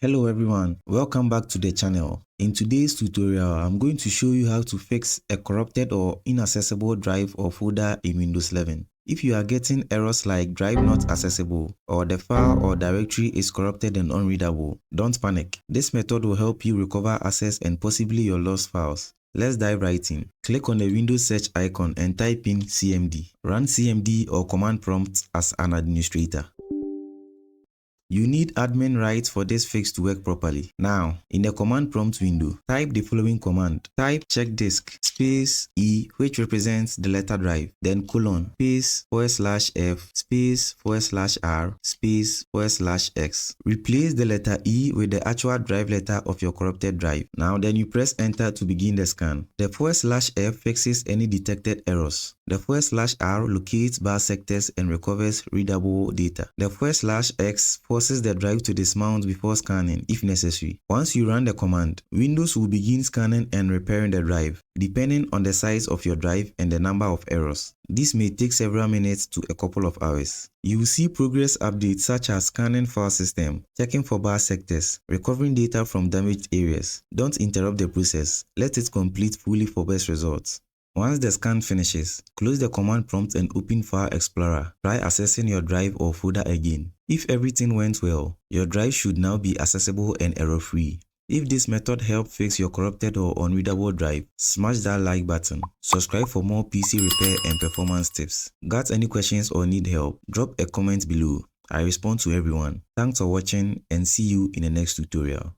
Hello everyone, welcome back to the channel. In today's tutorial, I'm going to show you how to fix a corrupted or inaccessible drive or folder in Windows 11. If you are getting errors like drive not accessible or the file or directory is corrupted and unreadable, don't panic. This method will help you recover access and possibly your lost files. Let's dive right in. Click on the Windows search icon and type in CMD. Run CMD or command prompt as an administrator. You need admin rights for this fix to work properly. Now, in the command prompt window, type the following command. Type chkdsk space E, which represents the letter drive, then colon, space /F, space /R, space /X. Replace the letter E with the actual drive letter of your corrupted drive. Now then you press enter to begin the scan. The /F fixes any detected errors. The /R locates bar sectors and recovers readable data. The /X forces the drive to dismount before scanning if necessary. Once you run the command, Windows will begin scanning and repairing the drive, depending on the size of your drive and the number of errors. This may take several minutes to a couple of hours. You will see progress updates such as scanning file system, checking for bar sectors, recovering data from damaged areas. Don't interrupt the process. Let it complete fully for best results. Once the scan finishes, close the command prompt and open File Explorer. Try accessing your drive or folder again. If everything went well, your drive should now be accessible and error-free. If this method helped fix your corrupted or unreadable drive, smash that like button. Subscribe for more PC repair and performance tips. Got any questions or need help? Drop a comment below. I respond to everyone. Thanks for watching and see you in the next tutorial.